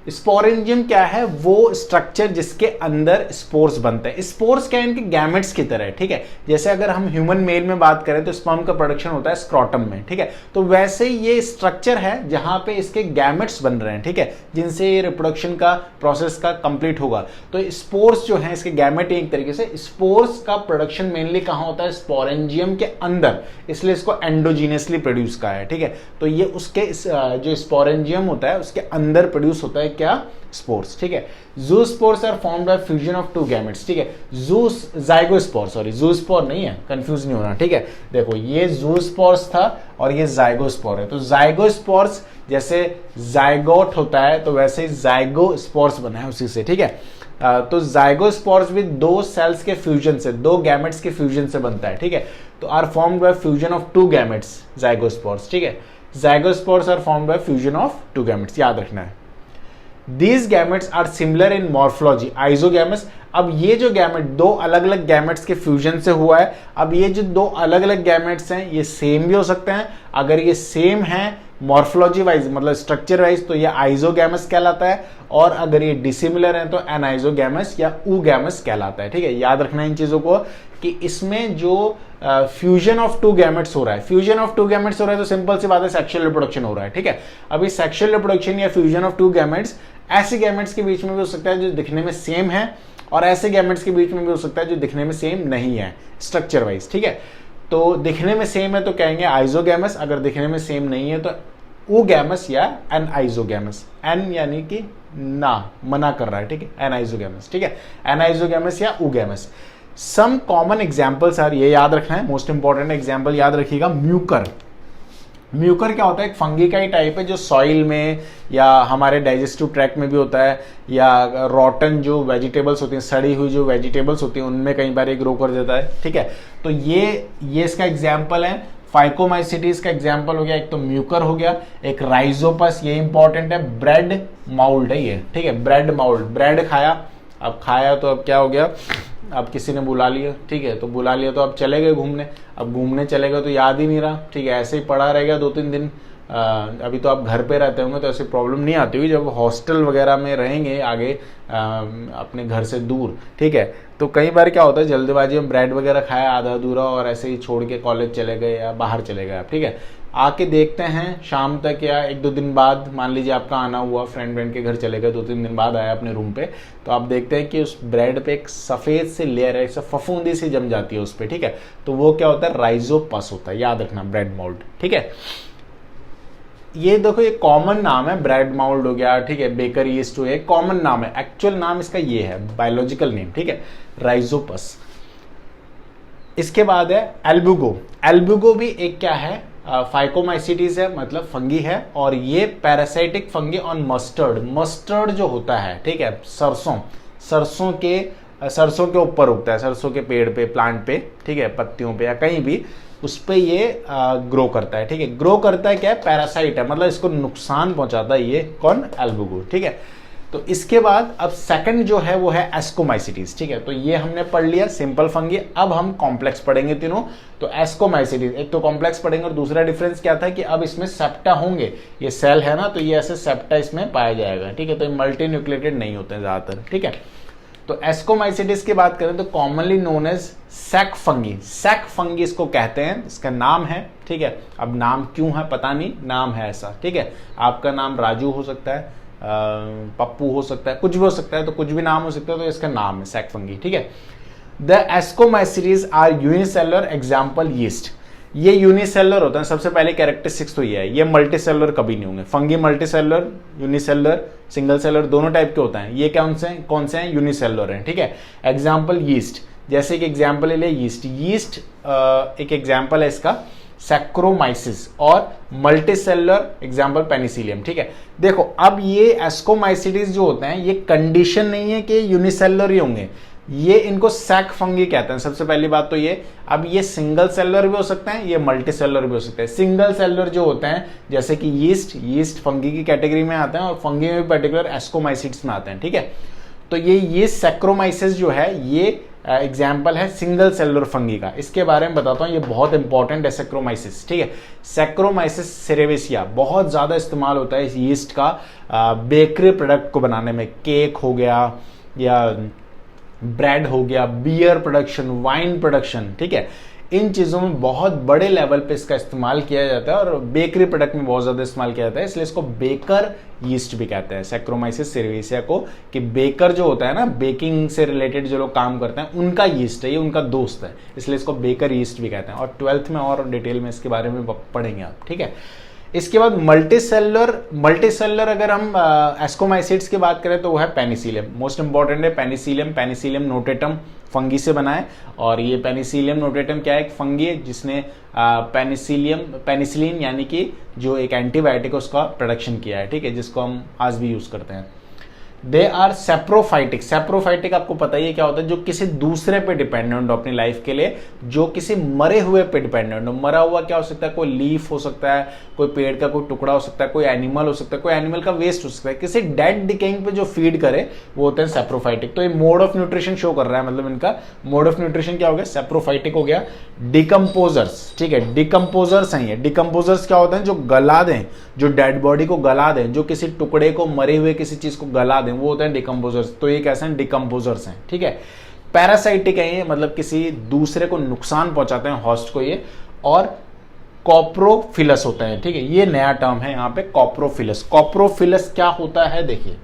Sporangium क्या है, वो स्ट्रक्चर जिसके अंदर स्पोर्स बनते हैं। स्पोर्स क्या है, इनके गैमेट्स की तरह है, ठीक है। जैसे अगर हम ह्यूमन मेल में बात करें तो स्पर्म का प्रोडक्शन होता है स्क्रोटम में, ठीक है, तो वैसे ये स्ट्रक्चर है जहां पे इसके गैमेट्स बन रहे हैं, ठीक है, जिनसे ये रिप्रोडक्शन का प्रोसेस का कंप्लीट होगा। तो स्पोर्स जो है इसके गैमेट एक तरीके से, स्पोर्स का प्रोडक्शन मेनली कहां होता है, स्पोरेंजियम के अंदर, इसलिए इसको एंडोजीनियसली प्रोड्यूस कहा है, ठीक है। तो ये उसके जो स्पोरेंजियम होता है उसके अंदर प्रोड्यूस होता है क्या, स्पोर्स, ठीक है। Zoospores are formed by fusion of two gametes, ठीक है। ज़ाइगोस्पोर, सॉरी ज़ूस्पोर नहीं है, कंफ्यूज नहीं होना, ठीक है। देखो ये ज़ूस्पोर्स था और ये ज़ाइगोस्पोर है, तो ज़ाइगोस्पोर्स जैसे ज़ाइगोट होता है तो वैसे ही ज़ाइगोस्पोर्स बना है उसी से, ठीक है। तो ज़ाइगोस्पोर्स भी दो सेल्स के फ्यूजन से, दो गैमेट्स के फ्यूजन से बनता है, ठीक है। तो are formed by fusion of two gametes, zygospores, ठीक है। Zygospores are formed by fusion of two gametes, याद रखना है। These gametes are similar in morphology, isogamous. अब ये जो गैमेट दो अलग अलग गैमेट्स के फ्यूजन से हुआ है, अब ये जो दो अलग अलग गैमेट्स हैं ये सेम भी हो सकते हैं। अगर ये सेम है मॉर्फोलॉजी वाइज मतलब स्ट्रक्चर वाइज तो ये आइजोगैमस कहलाता है, और अगर ये डिसिमिलर है तो एनाइजोगैमस या ऊगैमस कहलाता है। ठीक है, याद रखना इन चीजों को कि इसमें जो फ्यूजन ऑफ टू गैमेट्स हो रहा है, फ्यूजन ऑफ टू गैमेट्स हो रहा है तो सिंपल सी बात है सेक्सुअल रिप्रोडक्शन हो रहा है। ठीक है, अभी सेक्सुअल रिप्रोडक्शन या फ्यूजन ऑफ टू गैमेट्स ऐसे गैमेट्स के बीच में भी हो सकता है जो दिखने में सेम है, और ऐसे गैमेट्स के बीच में भी हो सकता है जो दिखने में सेम नहीं है स्ट्रक्चर वाइज। ठीक है, तो दिखने में सेम है तो कहेंगे आइजोगैमस, अगर दिखने में सेम नहीं है तो ऊगैमस या एनाइजोगैमस। एन यानी कि ना, मना कर रहा है। ठीक है, एनाइजोगैमस। ठीक है, एनाइजोगैमस या oogamous. Some common examples are, ये याद रखना है, मोस्ट इंपॉर्टेंट एग्जाम्पल याद रखिएगा। म्यूकर। म्यूकर क्या होता है? एक फंगी का ही टाइप है जो सॉइल में या हमारे डाइजेस्टिव ट्रैक्ट में भी होता है, या रॉटन जो वेजिटेबल्स होती हैं, सड़ी हुई जो वेजिटेबल्स होती हैं उनमें कई बार ये ग्रो कर देता है। ठीक है, तो ये इसका एग्जाम्पल है। फाइकोमाइसिटीज का एग्जाम्पल हो गया, एक तो म्यूकर हो गया, एक राइजोपस, ये इंपॉर्टेंट है। ब्रेड माउल्ड है ये। ठीक है, ब्रेड माउल्ड, ब्रेड खाया, अब खाया तो अब क्या हो गया, अब किसी ने बुला लिया। ठीक है, तो बुला लिया तो अब चले गए घूमने, अब घूमने चले गए तो याद ही नहीं रहा। ठीक है, ऐसे ही पड़ा रहेगा 2-3 दिन। अभी तो आप घर पे रहते होंगे तो ऐसी प्रॉब्लम नहीं आती हुई, जब हॉस्टल वगैरह में रहेंगे आगे अपने घर से दूर। ठीक है, तो कई बार क्या होता है जल्दबाजी में ब्रेड वगैरह खाया आधा अधूरा और ऐसे ही छोड़ के कॉलेज चले गए या बाहर चले गए आप। ठीक है, आके देखते हैं शाम तक या 1-2 दिन बाद, मान लीजिए आपका आना हुआ, फ्रेंड के घर चले गए, 2-3 दिन बाद आया अपने रूम पे, तो आप देखते हैं कि उस ब्रेड पे एक सफेद सी लेयर है, फफूंदी सी जम जाती है उस पर। ठीक है, तो वो क्या होता है? राइजोपस होता है। याद रखना, ब्रेड मोल्ड। ठीक है, ये देखो ये कॉमन नाम है, ब्रेड माउल्ड हो गया। ठीक है, बेकर यीस्ट हो गया, कॉमन नाम है, एक्चुअल नाम इसका ये है, बायोलॉजिकल नेम। ठीक है, राइजोपस। इसके बाद है एल्बुगो। एल्बुगो भी एक क्या है? फाइकोमाइसिटीज है, मतलब फंगी है, और ये parasitic fungi on mustard. Mustard जो होता है, ठीक है, सरसों के ऊपर उगता है, सरसों के पेड़ पे, प्लांट पे, ठीक है, पत्तियों पे या कहीं भी, उस पे ये ग्रो करता है। ठीक है, ग्रो करता है क्या है? पैरासाइट है, मतलब इसको नुकसान पहुंचाता है ये कौन? एल्बुगो। ठीक है, तो इसके बाद अब सेकंड जो है वो है एस्कोमाइसिटीज। ठीक है, तो ये हमने पढ़ लिया सिंपल फंगी। अब हम कॉम्प्लेक्स पढ़ेंगे तीनों। तो एस्कोमाइसिटीज, एक तो कॉम्प्लेक्स पढ़ेंगे और दूसरा डिफरेंस क्या था कि अब इसमें सेप्टा होंगे, ये सेल है ना, तो ये ऐसे सेप्टा इसमें पाया जाएगा। ठीक है, तो ये मल्टी न्यूक्लिएटेड नहीं होते हैं ज्यादातर। ठीक है, तो एस्कोमाइसिटीज की बात करें तो commonly known as sac fungi. Sac fungi इसको कहते हैं, इसका नाम है। ठीक है, अब नाम क्यों है पता नहीं, नाम है ऐसा। ठीक है, आपका नाम राजू हो सकता है, पप्पू हो सकता है, कुछ भी हो सकता है, तो कुछ भी नाम हो सकता है, तो इसका नाम है सैक फंगी। ठीक है, the ascomycetes are unicellular, example yeast. ये यूनिसेलुलर होता है, सबसे पहले कैरेक्टरिस्टिक्स तो ये है, ये मल्टीसेलुलर कभी नहीं होंगे। Fungi multicellular, unicellular, single cellular दोनों टाइप के होता है। ये कौन से हैं? यूनिसेलुलर हैं। ठीक है, एग्जाम्पल यीस्ट, जैसे कि एग्जाम्पल ले यीस्ट। यीस्ट एक एग्जाम्पल है इसका, सैक्रोमाइसिस, और मल्टीसेलुलर एग्जाम्पल पेनिसिलियम। ठीक है, देखो अब ये एस्कोमाइसिटीज जो होते हैं ये कंडीशन नहीं है कि यूनिसेलुलर ही होंगे, ये इनको सैक फंगी कहते हैं। सबसे पहली बात तो ये, अब ये सिंगल सेलुलर भी हो सकते हैं, ये मल्टी सेलुलर भी हो सकते हैं। सिंगल सेलुलर जो होते हैं जैसे कि यीस्ट फंगी की कैटेगरी में आते हैं, और फंगी में पर्टिकुलर एस्कोमाइसिट्स में आते हैं। ठीक है, तो ये सैक्रोमाइसिस जो है ये एग्जाम्पल है सिंगल सेलुलर फंगी का। इसके बारे में बताता हूँ, ये बहुत इंपॉर्टेंट है सैक्रोमाइसिस। ठीक है, सैक्रोमाइसिस सेरेविसिया बहुत ज्यादा इस्तेमाल होता है इस यीस्ट का बेकरी प्रोडक्ट को बनाने में। केक हो गया या ब्रेड हो गया, बियर प्रोडक्शन, वाइन प्रोडक्शन। ठीक है, इन चीजों में बहुत बड़े लेवल पे इसका इस्तेमाल किया जाता है, और बेकरी प्रोडक्ट में बहुत ज्यादा इस्तेमाल किया जाता है, इसलिए इसको बेकर यीस्ट भी कहते हैं, सैक्रोमाइसिस सेरेविसिया को। कि बेकर जो होता है ना, बेकिंग से रिलेटेड जो लोग काम करते हैं, उनका यीस्ट है ये, उनका दोस्त है, इसलिए इसको बेकर यीस्ट भी कहते हैं। और 12th में और डिटेल में इसके बारे में पढ़ेंगे आप। ठीक है, इसके बाद मल्टीसेलुलर अगर हम एस्कोमाइसिट्स की बात करें तो वो है पेनिसिलियम। मोस्ट इंपॉर्टेंट है पेनिसिलियम नोटेटम, फंगी से बना है। और ये पेनिसिलियम नोटेटम क्या है? एक फंगी है जिसने पेनिसिलिन यानी कि जो एक एंटीबायोटिक है उसका प्रोडक्शन किया है। ठीक है, जिसको हम आज भी यूज करते हैं। They are saprophytic. सेप्रोफाइटिक आपको पता ही है क्या होता है, जो किसी दूसरे पे डिपेंडेंट हो अपनी लाइफ के लिए, जो किसी मरे हुए पे डिपेंडेंट हो। मरा हुआ क्या हो सकता है, कोई लीफ हो सकता है, कोई पेड़ का कोई टुकड़ा हो सकता है, कोई एनिमल हो सकता है, कोई एनिमल का वेस्ट हो सकता है, किसी डेड डिकेइंग पे जो फीड करे वो होते हैं सेप्रोफाइटिक। तो ये मोड ऑफ न्यूट्रिशन शो कर रहा है, मतलब इनका मोड ऑफ न्यूट्रिशन क्या हो गया, सेप्रोफाइटिक हो गया। डिकम्पोजर्स, ठीक है, डिकम्पोजर्स हैं ये। डिकम्पोजर्स क्या होते हैं, जो गला दें, जो डेड बॉडी को गला दें, जो किसी टुकड़े को, मरे हुए किसी चीज को गला दें, वो होते हैं डिकम्पोजर्स। तो ये कैसे हैं, डिकम्पोजर्स हैं, ठीक है। पैरासाइटिक है ये, मतलब किसी दूसरे को नुकसान पहुंचाते हैं, होस्ट को ये। और कॉप्रोफिलस होता है, ठीक है, ये नया टर्म है यहां पे, कॉप्रोफिलस। कॉप्रोफिलस क्या होता है, देखिए,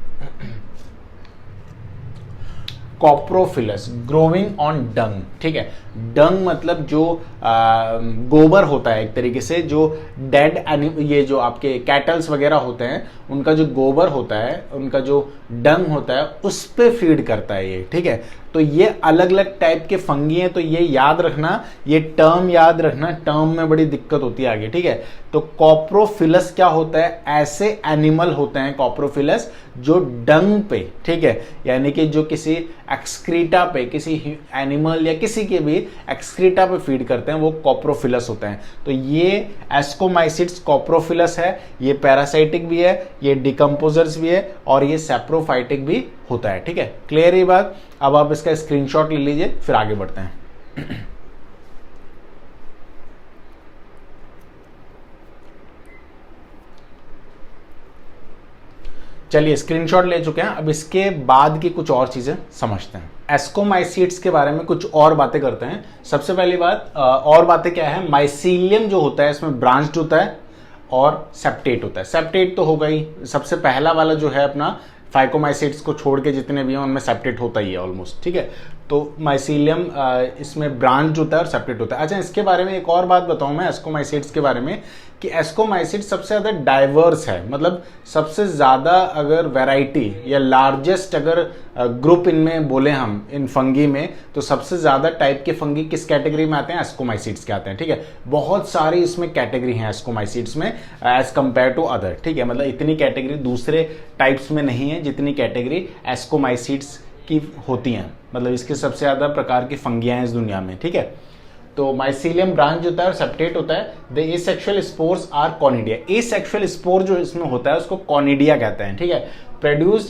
कॉप्रोफिलस, ग्रोइंग ऑन डंग, ठीक है। डंग मतलब जो गोबर होता है एक तरीके से, जो डेड ये जो आपके कैटल्स वगैरह होते हैं, उनका जो गोबर होता है, उनका जो डंग होता है, उस पे फीड करता है ये, ठीक है। तो ये अलग अलग टाइप के फंगी हैं, तो ये याद रखना, ये टर्म याद रखना, टर्म में बड़ी दिक्कत होती है आगे, ठीक है। तो कॉप्रोफिलस क्या होता है, ऐसे एनिमल होते हैं कॉप्रोफिलस जो डंग पे, ठीक है, यानी कि जो किसी एक्सक्रीटा पे, किसी एनिमल या किसी के भी एक्सक्रीटा पे फीड करते हैं, वो कॉप्रोफिलस होते हैं। तो ये एस्कोमाइसिड्स कॉप्रोफिलस है, ये पैरासाइटिक भी है, ये डिकम्पोजर्स भी है, और ये सेप्रोफाइटिक भी होता है, ठीक है। क्लियर ये बात। अब आप इसका स्क्रीनशॉट ले लीजिए, फिर आगे बढ़ते हैं। चलिए, स्क्रीनशॉट ले चुके हैं, अब इसके बाद की कुछ और चीजें समझते हैं। एस्कोमाइसीट्स के बारे में कुछ और बातें करते हैं। सबसे पहली बात, और बातें क्या है, माइसीलियम जो होता है इसमें ब्रांच्ड होता है और सेप्टेट होता है। सेप्टेट तो होगा ही, सबसे पहला वाला जो है अपना फाइकोमाइसीट्स को छोड़ के जितने भी हैं उनमें सेप्टेट होता ही है ऑलमोस्ट, ठीक है। तो माइसीलियम इसमें ब्रांच होता है और सेप्टेट होता है। अच्छा, इसके बारे में एक और बात बताऊं मैं एस्कोमाइसीट्स के बारे में, कि एस्कोमाइसीट्स सबसे ज़्यादा डाइवर्स है, मतलब सबसे ज़्यादा अगर वैरायटी या लार्जेस्ट अगर ग्रुप इनमें बोले हम इन फंगी में, तो सबसे ज़्यादा टाइप के फंगी किस कैटेगरी में आते हैं, एस्कोमाइसीट्स के आते हैं, ठीक है। बहुत सारी इसमें कैटेगरी हैं एस्कोमाइसीट्स में एज कंपेयर टू अदर, ठीक है, मतलब इतनी कैटेगरी दूसरे टाइप्स में नहीं है जितनी कैटेगरी एस्कोमाइसीट्स की होती हैं, मतलब इसके सबसे ज़्यादा प्रकार की फंगियाँ हैं इस दुनिया में, ठीक है। तो माइसीलियम ब्रांच होता है और सेप्टेट होता है। The asexual spores are conidia. Asexual spore जो इसमें होता है उसको कॉनिडिया कहते हैं, ठीक है। Produced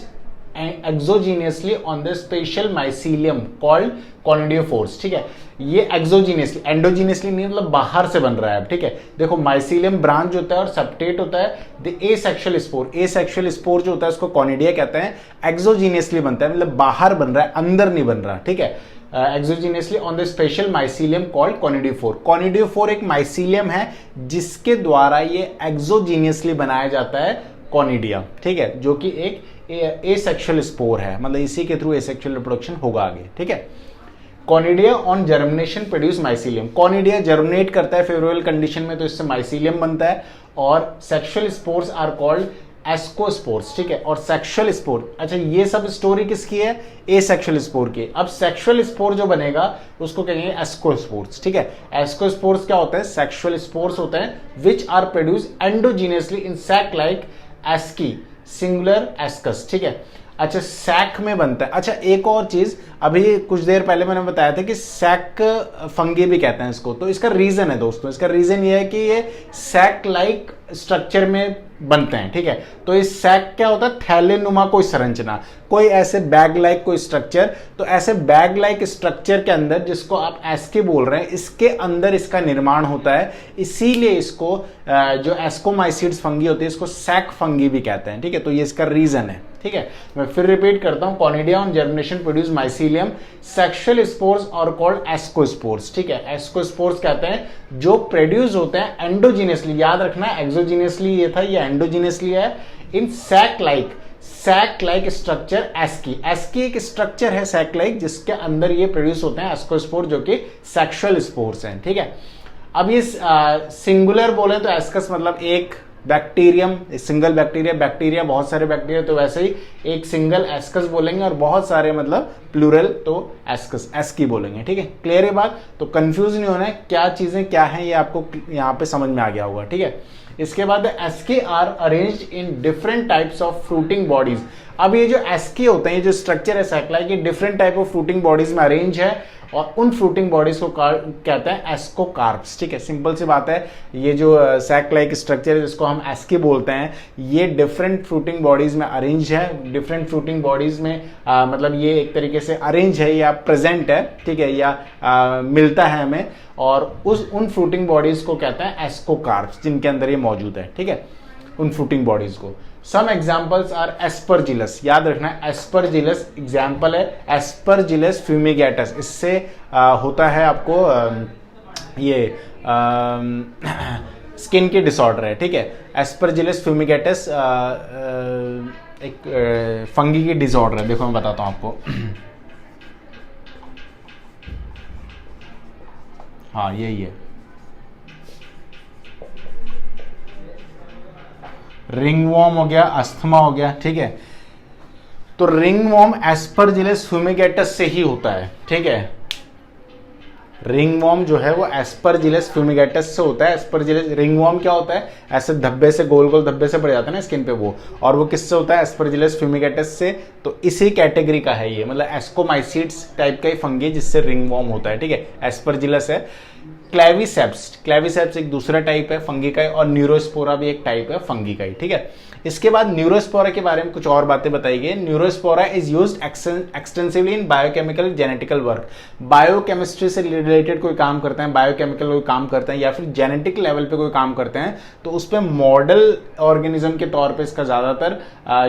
exogenously on the special mycelium called conidiophores, ठीक है। ये एक्सोजीनियसली, एंडोजीनियसली नहीं, मतलब बाहर से बन रहा है, ठीक है। देखो, माइसीलियम ब्रांच होता है और सेप्टेट होता है। The asexual spore, asexual spore जो होता है उसको कॉनिडिया कहते हैं। एक्सोजीनियसली बनता है, मतलब बाहर बन रहा है, अंदर नहीं बन रहा, ठीक है। Exogenously on the special mycelium called conidiophore. Conidiophore एक माइसीलियम है जिसके द्वारा ये एक्सोजीनियसली बनाया जाता है कॉनिडिया, ठीक है, जो कि एक एसेक्सुअल स्पोर है, मतलब इसी के थ्रू एसेक्सुअल रिप्रोडक्शन होगा आगे, ठीक है। Conidia on germination produce mycelium. Conidia germinate करता है फेवरेबल कंडीशन में, तो इससे माइसीलियम बनता है। और sexual spores are called ascospores, ठीक है। और सेक्सुअल स्पोर, अच्छा ये सब स्टोरी किसकी है, एसेक्सुअल स्पोर की। अब सेक्सुअल स्पोर जो बनेगा उसको कहेंगे एस्कोस्पोर्स, ठीक है। एस्कोस्पोर्स क्या होता है, सेक्सुअल स्पोर्स होते हैं which are produce endogenously in sac like asci singular ascus, ठीक है। अच्छा, सैक में बनता है। अच्छा, एक और चीज, अभी कुछ देर पहले मैंने बताया था कि सैक फंगी भी कहते हैं इसको। तो इसका रीजन है दोस्तों, इसका रीजन ये है कि ये सैक लाइक स्ट्रक्चर में बनते हैं, ठीक है। तो इस सैक क्या होता है, थैलेनुमा कोई संरचना, कोई ऐसे बैग लाइक कोई स्ट्रक्चर। तो ऐसे बैग लाइक स्ट्रक्चर के अंदर, जिसको आप एस्के बोल रहे हैं, इसके अंदर इसका निर्माण होता है। इसीलिए इसको जो एस्कोमाइसीड्स फंगी होती है इसको सैक फंगी भी कहते हैं, ठीक है। तो ये इसका रीजन है, ठीक है। मैं फिर रिपीट करता हूं, conidia on germination produce mycelium. Sexual spores और कॉल्ड एस्कोस्पोर्स, ठीक है। एस्कोस्पोर्स कहते हैं जो प्रोड्यूस होते हैं एंडोजीनियसली, याद रखना एक्सोजीनियसली ये था, ये एंडोजीनियसली है। In sac like structure asci. Asci एक स्ट्रक्चर है सैक लाइक जिसके अंदर ये प्रोड्यूस होते हैं एस्कोस्पोर, जो कि सेक्सुअल स्पोर्स हैं, ठीक है। अब ये सिंगुलर बोले तो एस्कस मतलब एक बैक्टीरियम सिंगल बैक्टीरिया, बैक्टीरिया बहुत सारे बैक्टीरिया, तो वैसे ही एक सिंगल एस्कस बोलेंगे और बहुत सारे मतलब प्लूरल तो एस्कस एस्की बोलेंगे। ठीक है, क्लियर है बात? तो कंफ्यूज नहीं होना है, क्या चीजें क्या हैं ये आपको यहाँ पे समझ में आ गया होगा। ठीक है, इसके बाद asci are arranged in different types of fruiting bodies. अब ये जो एस्की होते हैं, ये जो स्ट्रक्चर है सैकलाइट, ये different type of fruiting bodies में अरेंज है और उन फ्रूटिंग बॉडीज को कहते हैं एस्कोकार्प्स। ठीक है, सिंपल सी बात है, ये जो सैक लाइक स्ट्रक्चर है जिसको हम एस्की बोलते हैं, ये डिफरेंट फ्रूटिंग बॉडीज में अरेंज है। डिफरेंट फ्रूटिंग बॉडीज में मतलब ये एक तरीके से अरेंज है या प्रेजेंट है, ठीक है, या मिलता है हमें, और उन फ्रूटिंग बॉडीज को कहते हैं एस्कोकार्प्स, जिनके अंदर ये मौजूद है। ठीक है, उन फ्रूटिंग बॉडीज को। सम एग्जाम्पल्स आर एस्परजिलस, याद रखना एस्परजिलस एग्जाम्पल है एस्परजिलस फ्यूमिगेटस। इससे होता है आपको ये स्किन के डिसऑर्डर है। ठीक है, एस्परजिलस फ्यूमिगेटस एक फंगी की डिसऑर्डर है। देखो मैं बताता हूं आपको। हाँ यही है, रिंगवॉर्म हो गया, अस्थमा हो गया। ठीक है, तो रिंगवॉर्म एस्परजिलस फ्यूमिगेटस से ही होता है। ठीक है, रिंगवॉर्म जो है वो एस्परजिलस फ्यूमिगेटस से होता है। एस्परजिलस रिंगवॉर्म क्या होता है, ऐसे धब्बे से गोल गोल धब्बे से पड़ जाता है ना स्किन पे वो, और वो किससे होता है, एस्परजिलस फ्यूमिगेटस से। तो इसी कैटेगरी का है ये, मतलब एस्कोमाइसीड्स टाइप का ही फंगी जिससे रिंगवॉर्म होता है। ठीक है, एस्परजिलस है। क्लेविसेप्स, क्लेविसेप्स एक दूसरा टाइप है फंगी का, और न्यूरोस्पोरा भी एक टाइप है फंगी का ही। ठीक है, इसके बाद न्यूरोस्पोरा के बारे में कुछ और बातें बताई गई। Neurospora is used extensively in biochemical genetical work. Biochemistry से रिलेटेड कोई काम करते हैं, बायोकेमिकल कोई काम करते हैं, या फिर जेनेटिक लेवल पे कोई काम करते हैं, तो उस पर मॉडल ऑर्गेनिज्म के तौर पे इसका ज्यादातर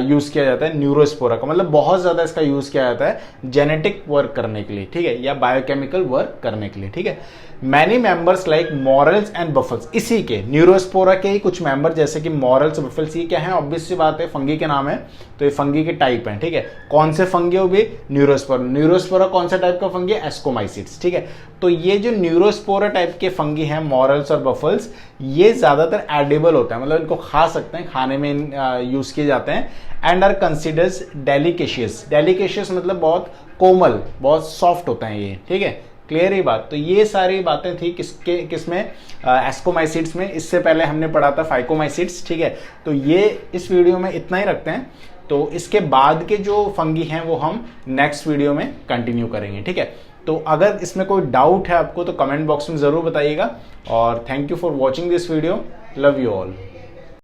यूज किया जाता है। न्यूरोस्पोरा का मतलब बहुत ज्यादा इसका यूज किया जाता है जेनेटिक वर्क करने के लिए। ठीक है, या बायोकेमिकल वर्क करने के लिए। ठीक है, many members like morels and truffles, इसी के न्यूरोस्पोरा के ही कुछ मेंबर जैसे कि मॉरल्स बफल्स, ये क्या है, ऑब्वियस सी बात है फंगी के नाम है, तो ये फंगी के टाइप हैं। ठीक है, कौन से फंगी हो भी, न्यूरोस्पोरा। न्यूरोस्पोरा कौन सा टाइप का फंगी है, एस्कोमाइसिड्स। ठीक है, तो ये जो न्यूरोस्पोरा टाइप के फंगी हैं मॉरल्स और बफल्स, ये ज्यादातर एडिबल होता है, मतलब इनको खा सकते हैं, खाने में यूज किए जाते हैं। एंड आर कंसिडर्स डेलिकेशियस, डेलिकेशियस मतलब बहुत कोमल, बहुत सॉफ्ट होता है ये। ठीक है, क्लियर ही बात? तो ये सारी बातें थी किसमें, एस्कोमाइसिड्स में। इससे पहले हमने पढ़ा था फाइकोमाइसिड्स। ठीक है, तो ये इस वीडियो में इतना ही रखते हैं, तो इसके बाद के जो फंगी हैं वो हम नेक्स्ट वीडियो में कंटिन्यू करेंगे। ठीक है, तो अगर इसमें कोई डाउट है आपको तो कमेंट बॉक्स में जरूर बताइएगा, और thank you for watching this video, love you all.